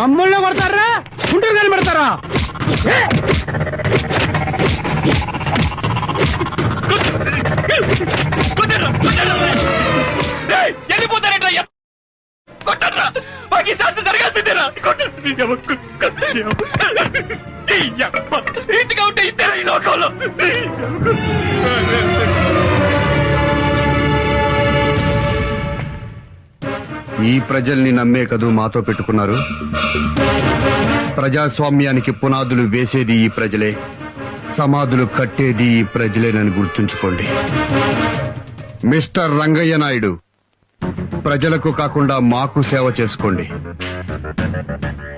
మమ్మల్ని కొడతారా గుంటూరు కానీ పెడతారా? వెళ్ళిపోతారేట్రా కొట్టరా మాకు శాస్త్రం జరగాల్సిందేరా ఇంటిగా ఉంటే ఇద్దరు ఈ లోకంలో. ఈ ప్రజల్ని నమ్మే కదూ మాతో పెట్టుకున్నారు. ప్రజాస్వామ్యానికి పునాదులు వేసేది ఈ ప్రజలే, సమాధులు కట్టేది ఈ ప్రజలేనని గుర్తుంచుకోండి. మిస్టర్ రంగయ్య నాయుడు, ప్రజలకు కాకుండా మాకు సేవ చేసుకోండి.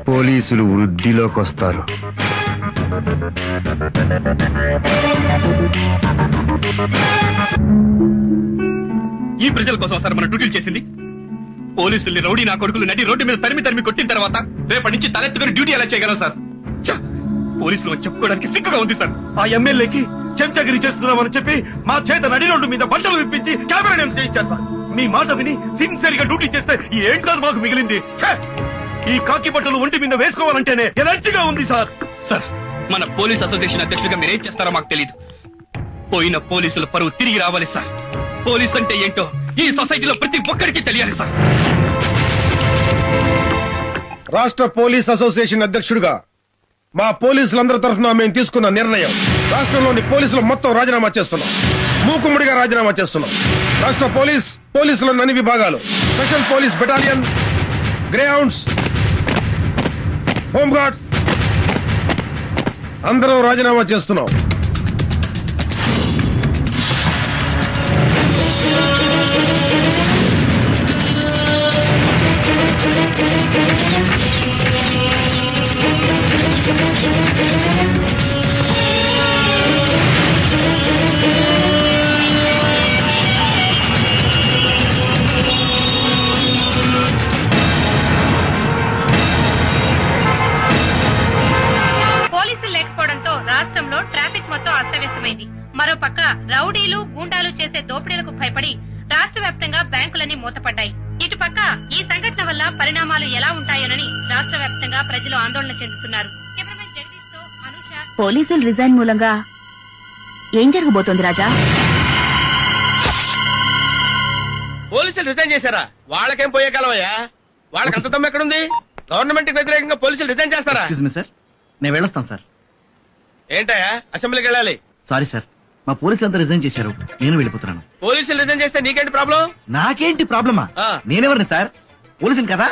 పోలీసులు వృద్ధిలోకి వస్తారు. ఈ ప్రజల కోసం సార్ మన డ్యూటీలు చేసింది. పోలీసుల్ని రౌడీ నా కొడుకులు నడి రోడ్డు మీద తరిమి కొట్టిన తర్వాత రేపటి నుంచి తలెత్తుకుని డ్యూటీ ఎలా చేయగలం సార్? పోలీసులు చెప్పుకోవడానికి సిగ్గుగా ఉంది సార్. ఆ ఎమ్మెల్యేకి చెంచగిరి చేస్తున్నామని చెప్పి మా చేత నడి రోడ్డు మీద బట్టలు విప్పించి కెమెరా న్యూస్ చేయించారు సార్. మీ మాట విని సిన్సియర్ గా డ్యూటీ చేస్తే ఏం సార్ మాకు మిగిలింది? ఈ కాకి బట్టలు ఒంటి మీద వేసుకోవాలంటేనే ఎనర్జీగా ఉంది సార్. సార్ మన పోలీస్ అసోసియేషన్ అధ్యక్షుడిగా మీరేం చేస్తారో మాకు తెలియదు. పోయిన పోలీసుల పరువు తిరిగి రావాలి సార్. పోలీస్ అంటే ఏంటో ఈ సొసైటీలో ప్రతి ఒక్కరికి తెలియాలి సార్. రాష్ట్ర పోలీస్ అసోసియేషన్ అధ్యక్షుడిగా మా పోలీసులందరి తరఫున మేము తీసుకున్న నిర్ణయం, రాష్ట్రంలోని పోలీసులు మొత్తం రాజీనామా చేస్తున్నాం. మూకుమ్మడిగా రాజీనామా చేస్తున్నాం. రాష్ట్ర పోలీసుల అన్ని విభాగాలు, special police battalion, Greyhounds, home guards అందరూ రాజీనామా చేస్తున్నాం. రాష్ట్రంలో ట్రాఫిక్ మొత్తం అస్తవ్యస్తమైంది. మరోపక్క రౌడీలు గూండాలు చేసే దోపిడీలకు భయపడి రాష్ట్ర వ్యాప్తంగా బ్యాంకులన్నీ మూతపడ్డాయి. ఇటుపక్క ఈ సంఘటన వల్ల పరిణామాలు ఎలా ఉంటాయోనని రాష్ట్ర వ్యాప్తంగా ప్రజలు ఆందోళన చెందుతున్నారు. పోలీసులు రిజైన్ మూలంగా ఏం జరగబోతోంది రాజా? పోలీసులు రిజైన్ చేశారా? వాళ్ళకేం పోయే కాలమయ్యా? వాళ్ళకి అంత దమ్ము ఎక్కడుంది? గవర్నమెంట్ కి వ్యతిరేకంగా పోలీసులు రిజైన్ చేస్తారా? సార్ నేను వెళ్ళొస్తాను సార్. ఏంటయ్యా అసెంబ్లీకి వెళ్ళాలి? సారీ సార్, మా పోలీసులు అంతా రిజైన్ చేశారు, నేను వెళ్ళిపోతున్నాను. పోలీసులు రిజైన్ చేస్తే నీకేంటి ప్రాబ్లం? నాకేంటి ప్రాబ్లమా? నేనెవరిని సార్? పోలీసుని కదా.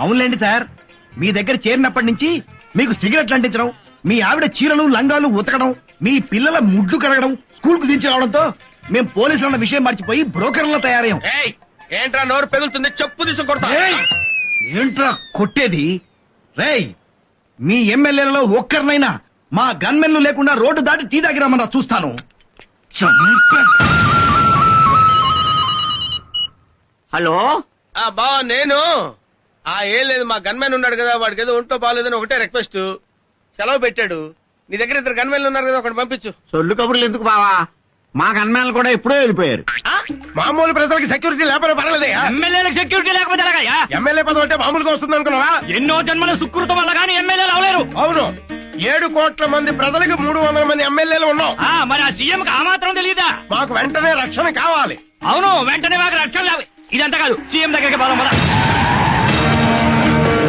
అవునులేండి సార్, మీ దగ్గర చేరినప్పటి నుంచి మీకు సిగరెట్లు అంటించడం, మీ ఆవిడ చీరలు లంగాలు ఉతకడం, మీ పిల్లల ముడ్లు కడగడం, స్కూల్ కు దించి రావడంతో మేము పోలీసులు అన్న విషయం మర్చిపోయి బ్రోకర్లలో తయారయ్యాం. ఏంట్రా నోరు పెగులుతుంది? చెప్పు తీసుకొడతా. ఏంట్రా కొట్టేది? రేయ్, మీ ఎమ్మెల్యేలలో ఒక్కరినైనా మా గన్మెన్లు లేకుండా రోడ్డు దాటి టీ తాగిరామన్నా చూస్తాను. హలో బా నేను ఏం లేదు, మా గన్మెన్ ఉన్నాడు కదా, వాడికి ఏదో ఒంట్లో బాగాలేదని ఒకటే రిక్వెస్ట్. సెలవు పెట్టాడు. నీ దగ్గర ఇద్దరు గన్మెన్లు ఉన్నారు కదా, ఒకటి పంపించు. సొల్లు కబుర్లు ఎందుకు బావా? మా గన్మెన్లు కూడా ఎప్పుడో వెళ్ళిపోయారు. మామూలు ప్రజలకి సెక్యూరిటీ లేకపోతే పర్వాలేదు. ఎమ్మెల్యేలకు సెక్యూరిటీ లేకపోతే ఎమ్మెల్యే పదవి అంటే మామూలుగా వస్తుంది అనుకున్నావా? ఎన్నో జన్మల సుకృతం వల్ల కానీ ఎమ్మెల్యేలు అవలేరు. అవును, 7 కోట్ల మంది ప్రజలకు 300 మంది ఎమ్మెల్యేలు ఉన్నాం. మరి ఆ సీఎం కి ఆ మాత్రం తెలియదా? మాకు వెంటనే రక్షణ కావాలి. అవును, వెంటనే మాకు రక్షణ కావాలి. ఇదంతా కాదు, సీఎం దగ్గరికి పోదాం.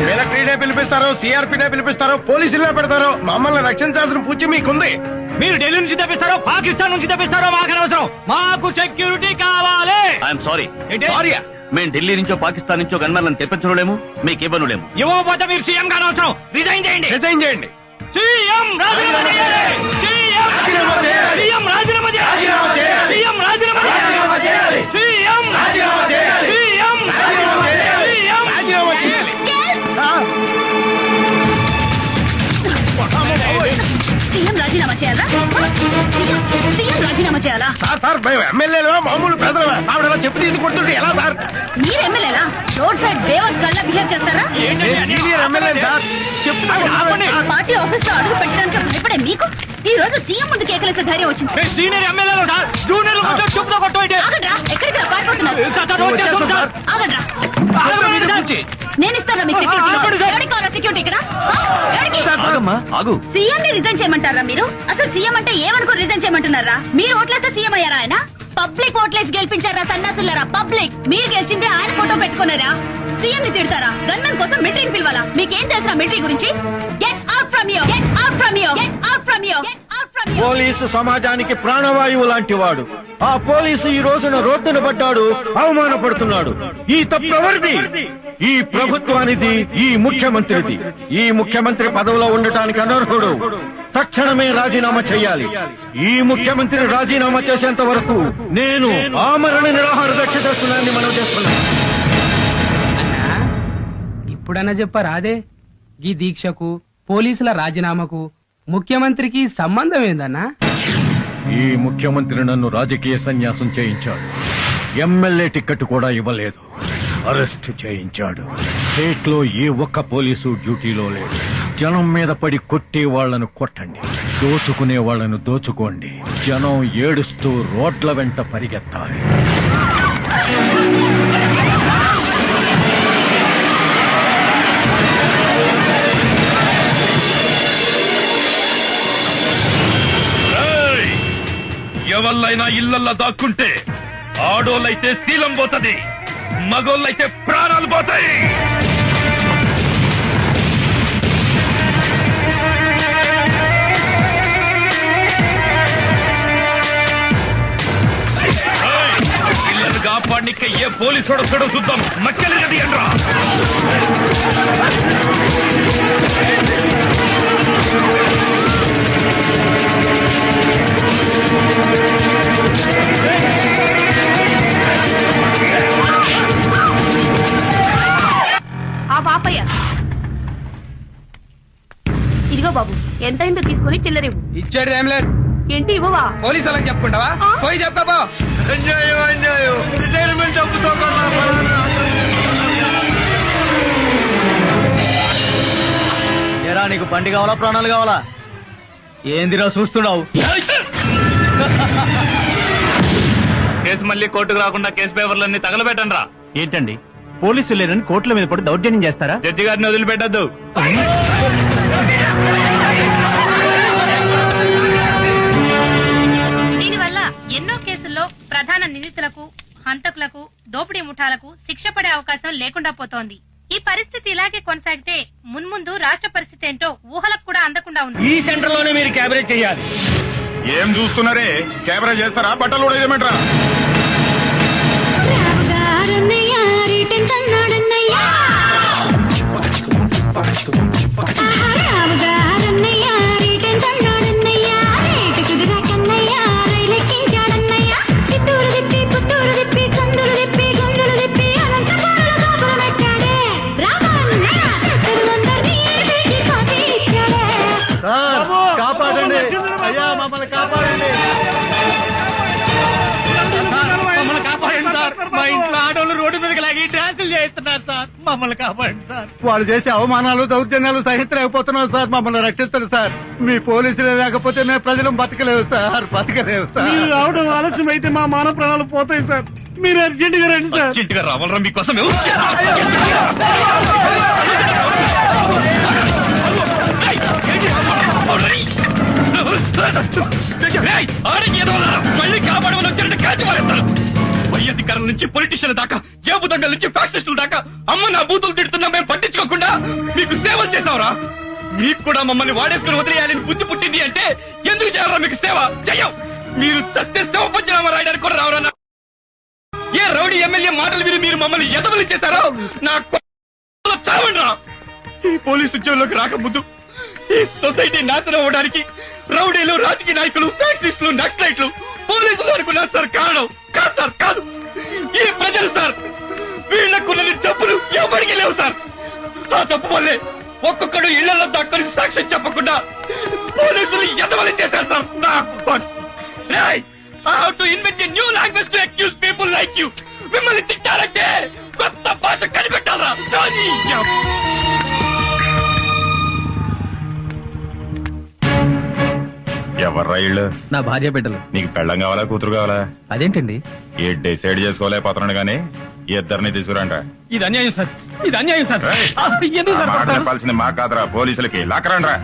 మిలిటరీనే పిలిపిస్తారు, సిఆర్పీనే పిలిపిస్తారు, పోలీసులనే పెడతారు. మమ్మల్ని రక్షించాల్సిన పూచి మీకుంది. మీరు ఢిల్లీ నుంచి తెప్పిస్తారో పాకిస్తాన్ నుంచి తెప్పిస్తారో మాకు అనవసరం. మాకు సెక్యూరిటీ కావాలి. I'm sorry. సారీయా? మేము ఢిల్లీ నుంచో పాకిస్తాన్ నుంచో గన్మెన్లను తెప్పించలేము, మీకు ఇవ్వనులేము. ఇవ్వకపోతే మీరు సీఎం కానవసరం. రిజైన్ చేయండి. రిజైన్ చేయండి. సీఎం రాజీనామా చేయాలి. సీఎం రాజీనామా చేయాలి. సీఎం రాజీనామా చేయాలి. సీఎం రాజీనామా చేయాలి. సీఎం రాజీనామా చేయాలి. సీఎం రాజీనామా చేయాలి. సీఎం రాజీనామా చేయాలి. సీఎం రాజీనామా చేయాలా? సీఎం రాజీనామా చేయాలా? సార్ మేము ఎమ్మెల్యేలు మామూలు ప్రజలమే. ఆవిడ చెప్పు తీసి కొడుతుంటే ఎలా సార్? మీరు ఎమ్మెల్యేలా? రోడ్ సైడ్ దేవత్ గల్లా బిహేవ్ చేస్తారా? సీనియర్ ఎమ్మెల్యే సార్, చెప్తాను. పార్టీ ఆఫీస్ లో అడుగు పెట్టడానికి భయపడే మీకు ఈ రోజు సీఎం ముందు కేకలేసే ధైర్యం వచ్చింది. సీనియర్ ఎమ్మెల్యేలు సార్, జూనియర్ చెప్పుతో కొట్టు. ఆగండ్రా, ఎక్కడికి పారిపోతున్నారు? ఆగండ్రా. నేను ఇస్తాను మీకు సెక్యూరిటీ ఇక్కడ సీఎం ని రిజైన్ చేయమంటారా మీరు? అసలు సీఎం అంటే ఏమనుకో రిజైన్ చేయమంటున్నారా? మీరు ఓట్లేస్తే సీఎం అయ్యారా ఆయన? పబ్లిక్ ఓట్లేసి గెలిపించారా సన్నాసులారా? పబ్లిక్ మీరు గెలిచిందే ఆయన ఫోటో పెట్టుకున్నారా? సీఎం ని తిడతారా? గన్మెన్ కోసం మిలిటరీని పిలవాలా? మీకేం తెలుసా మిలిటరీ గురించి? Get out from here, get out from here, get out from here, get out from here. Police సమాజానికి ప్రాణవాయువు లాంటి వాడు. ఆ పోలీసు ఈ రోజున రోడ్డున పడ్డాడు, అవమానపడుతున్నాడు. ఈ తప్పు ఎవరిది? ఈ ప్రభుత్వానిది, ఈ ముఖ్యమంత్రిది. ఈ ముఖ్యమంత్రి పదవిలో ఉండటానికి అనర్హుడు. తక్షణమే రాజీనామా చేయాలి. ఈ ముఖ్యమంత్రి రాజీనామా చేసేంత వరకు నేను ఆమరణ నిరాహార దీక్ష చేస్తున్నానని మనం చేస్తున్నాను. ఇప్పుడన్నా చెప్పారా అదే ఈ దీక్షకు పోలీసుల రాజీనామాకు ముఖ్యమంత్రికి సంబంధం ఏందన్నా? ఈ ముఖ్యమంత్రి నన్ను రాజకీయ సన్యాసం చేయించాడు. ఎమ్మెల్యే టికెట్ కూడా ఇవ్వలేదు. అరెస్ట్ చేయించాడు. స్టేట్ లో ఏ ఒక్క పోలీసు డ్యూటీలో లేడు. జనం మీద పడి కొట్టే వాళ్లను కొట్టండి, దోచుకునే వాళ్లను దోచుకోండి. జనం ఏడుస్తూ రోడ్ల వెంట పరిగెత్తాలి. ఎవళ్ళైనా ఇళ్లల్లో దాక్కుంటే ఆడోళ్ళైతే శీలం పోతది, మగోళ్ళైతే ప్రాణాలు పోతాయి. పిల్లలు కాపాడికి ఏ పోలీసు వస్తాడో చూద్దాం. మక్కలు గది అనరా. ఆ పాపయ్య ఇదిగో బాబు, ఎంతైందో తీసుకుని చిల్లరివ్వు. ఇచ్చేది ఏం లేదు. ఏంటి ఇవ్వవా? పోలీసు వాళ్ళకి చెప్పుకుంటావా? పోయి చెప్పుకోపో. అన్యాయం, అన్యాయం. రిటైర్మెంట్ డబ్బుతో ఎరా, నీకు బండి కావాలా ప్రాణాలు కావాలా? ఏందిరా చూస్తున్నావు? కేసు మళ్ళీ కోర్టుకు రాకుండా కేసు పేపర్లన్నీ తగలబెట్టండి రా. ఏంటండి, పోలీసులు లేరని కోర్టుల మీద పడి దౌర్జన్యం చేస్తారా? జడ్జి గారిని వదిలిపెట్టద్దు. దీనివల్ల ఎన్నో కేసుల్లో ప్రధాన నిందితులకు, హంతకులకు, దోపిడీ ముఠాలకు శిక్ష పడే అవకాశం లేకుండా పోతోంది. ఈ పరిస్థితి ఇలాగే కొనసాగితే మున్ముందు రాష్ట్ర పరిస్థితి ఏంటో ఊహలకు కూడా అందకుండా ఉంది. ఈ సెంటర్ లోనే మీరు క్యాబినెట్ చేయాలి. ఏం చూస్తున్నారే? కెమెరా చేస్తారా? బట్టలు కూడా ఇదేమంటారా? కాపాడండి అయ్యా, మమ్మల్ని కాపాడండి. మమ్మల్ని కాపాడండి సార్. మా ఇంట్లో ఆడోళ్ళు రోడ్డు మీదకి లాగి డ్యాన్సులు చేస్తున్నారు సార్. మమ్మల్ని కాపాడండి సార్. వాళ్ళు చేసే అవమానాలు, దౌర్జన్యాలు సహించలేకపోతున్నాం సార్. మమ్మల్ని రక్షించండి సార్. మీ పోలీసులే లేకపోతే మేము ప్రజలు బతకలేవు సార్, బతకలేవు సార్. మీరు రావడం ఆలస్యం అయితే మా మానవ ప్రాణాలు పోతాయి సార్. మీరు అర్జెంట్ గా రండి సార్. అర్జెంట్ గా రావాలరా మీకోసం. మళ్ళీ కాపాడమని వచ్చారంటే కాల్చి మారేస్తారు. పై అధికారుల నుంచి పొలిటీషియన్ల దాకా, జేబు దండల నుంచి ఫ్యాక్షనిస్టుల దాకా అమ్మ నా బూతులు తిడుతున్నా మేము పట్టించుకోకుండా మీకు సేవలు చేసావురా. మీకు కూడా మమ్మల్ని వాడేసుకుని వదిలేయాలని బుద్ధి పుట్టింది అంటే ఎందుకు చేయాలరా మీకు సేవ? చెయ్యం. మీరు చస్తే సేవ పంచనామా రాయడానికి కూడా రావరా? ఏ రౌడీ ఎమ్మెల్యే మాటలు విని మీరు మమ్మల్ని ఎదవలు చేశారో నా చావండ్రా. ఈ పోలీసు ఉద్యోగంలోకి రాకముందు ఈ సొసైటీ నాశనం అవ్వడానికి రౌడీలు, రాజకీయ నాయకులు, ఫ్యాక్షనిస్టులు, నక్సలైట్లు, పోలీసులు అనుకున్నారు సార్. కారణం కాదు సార్, కాదు. ఈ ప్రజలు సార్. వీళ్లకున్నది జబ్బులు ఎవరికి లేవు సార్. ఆ జబ్బు వల్లే ఒక్కొక్కడు ఇళ్లలో దాక్కుని సాక్ష్యం చెప్పకుండా పోలీసులు ఎదవలు చేశారు sir. I have to invent a new language to accuse people like you. మిమ్మల్ని తిట్టాలంటే కొత్త భాష కనిపెట్టాలా? ఎవర్రా ఇళ్ళు? నా భార్య బిడ్డలు. నీకు పెళ్ళం కావాలా కూతురు కావాలా? అదేంటండి? ఏ డిసైడ్ చేసుకోలేకపోతున్నాడు గానీ ఇద్దరిని తీసుకురండ్రా. ఇది అన్యాయం సార్, ఇది అన్యాయం సార్. ఎందుకు సార్ మాట కొడతారు? చెప్పాల్సింది మా కాదురా, పోలీసులకి. లాక్కరండ్రా.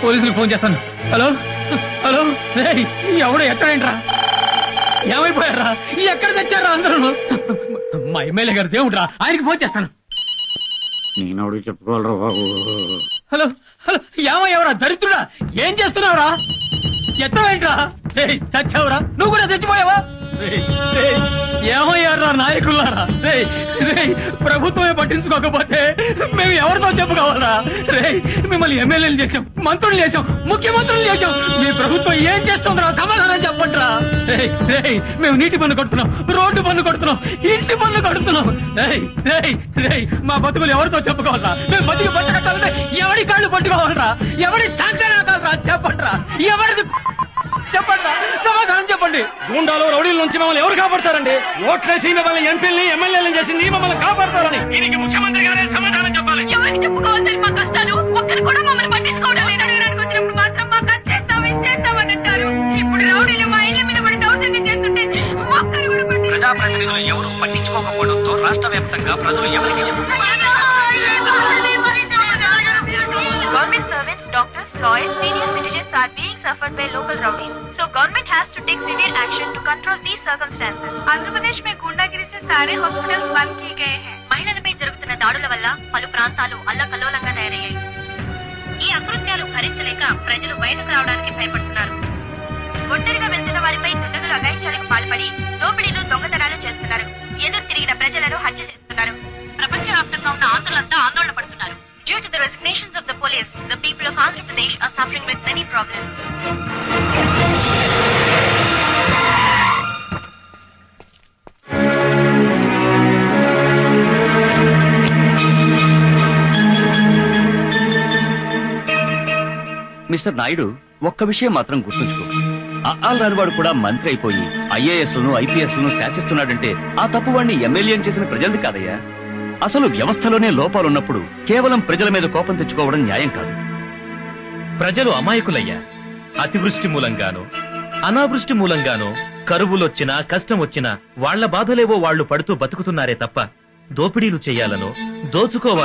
పోలీసులకు ఫోన్ చేస్తాను. హలో హలో, రేయ్, ఎవడో ఎక్కడేంట్రా? ఏమైపోయారా? ఎక్కడ తెచ్చారా అందరూ? మా ఎమ్మెల్యే గారు దేవుడ్రా, ఆయనకి ఫోన్ చేస్తాను. నేను చెప్పుకోవాలరా బాబు. హలో హలో, ఏమయ్యావరా దరిద్రుడా? ఏం చేస్తున్నావురా? ఎత్తవేంట్రా? చచ్చావురా? నువ్వు కూడా చచ్చిపోయావా? ఏమయ్యారా నాయకులారా? ప్రభుత్వమే పట్టించుకోకపోతే మేము ఎవరితో చెప్పుకోవాలరా? మిమ్మల్ని ఎమ్మెల్యేలు చేశాం, మంత్రులు చేశాం, ముఖ్యమంత్రులు చేశాం. మీ ప్రభుత్వం ఏం చేస్తుందిరా? సమాధానం చెప్పండిరా. మేము నీటి పన్ను కడుతున్నాం, రోడ్డు పన్ను కడుతున్నాం, ఇంటి పన్ను కడుతున్నాం. మా బతుకులు ఎవరితో చెప్పుకోవాలరా? మేము బతికి పట్టకట్టాలంటే ఎవడి కాళ్ళు పట్టుకోవాలరా? ఎవడి సంకరా కాదురా? చెప్పండిరా, ఎవరిది చెప్పండి, సమాధానం చెప్పండి. గుండాలు రౌడీల నుంచి మమ్మల్ని ఎవరు కాపాడతారండి? ఓట్లేసి మిమ్మల్ని ఎంపీల్ని ఎమ్మెల్యేలను చేసింది మమ్మల్ని కాపాడతారని దీనికి ముఖ్యమంత్రి గారే సమాధానం చెప్పాలి. ఎవరికి చెప్పుకోవాలి మా కష్టాలు? ఒక్కరు కూడా మమ్మల్ని పట్టించుకోవడం లేదు. అడగడానికి వచ్చినప్పుడు మాత్రం మాకు అది చేస్తాం, ఇది చేస్తామని అంటారు. ఇప్పుడు రౌడీలు మా ఇళ్ల మీద పడి దౌర్జన్యం చేస్తుంటే ఒక్కరు కూడా ప్రజాప్రతినిధులు ఎవరు పట్టించుకోకపోవడంతో రాష్ట్ర వ్యాప్తంగా ప్రజలు ఎవరికి చెప్పుకోవాలి? Government servants, doctors, lawyers, senior citizens are being suffered by local rowdies. So government has to take severe action to control these circumstances. Andhra Pradesh में गुंडागिरी से सारे हॉस्पिटल्स बंद किए गए हैं. మహిళలపై జరుగుతున్న దాడుల వల్ల పలు ప్రాంతాలు అల్లకల్లోలంగా తయారయ్యాయి. ఈ అకృత్యాలు భరించలేక ప్రజలు బయటకు రావడానికి భయపడుతున్నారు. ఒంటరిగా వెళ్తున్న వారిపై దుండగులు అఘాయిత్యాలకు పాల్పడి దోపిడీలు, దొంగతనాలు చేస్తున్నారు. ఎదురు తిరిగిన ప్రజలను హత్య చేస్తున్నారు. ప్రపంచవ్యాప్తంగా ఉన్న ఆంధ్రులంతా ఆందోళన పడుతున్నారు. Due to the resignations of the police, the people of Andhra Pradesh are suffering with many problems. Mister Naidu, ఒక్క విషయం మాత్రం గుర్తుంచుకో. అఆల్ రానివాడు కూడా మంత్రి అయిపోయి ఐఏఎస్ లను ఐపీఎస్ లను శాసిస్తున్నాడంటే ఆ తప్పు వాడిని ఎమ్మెల్యే చేసిన ప్రజలది కాదయ్యా. అసలు వ్యవస్థలోనే లోపాలున్నప్పుడు కేవలం ప్రజల మీద కోపం తెచ్చుకోవడం న్యాయం కాదు. ప్రజలు అమాయకులయ్యా. అతివృష్టి మూలంగానో, అనావృష్టి మూలంగానో కరువులొచ్చినా, కష్టం వచ్చినా వాళ్ల బాధలేవో వాళ్లు పడుతూ బతుకుతున్నారే తప్ప దోపిడీలు చెయ్యాలనో, దోచుకోవాలనో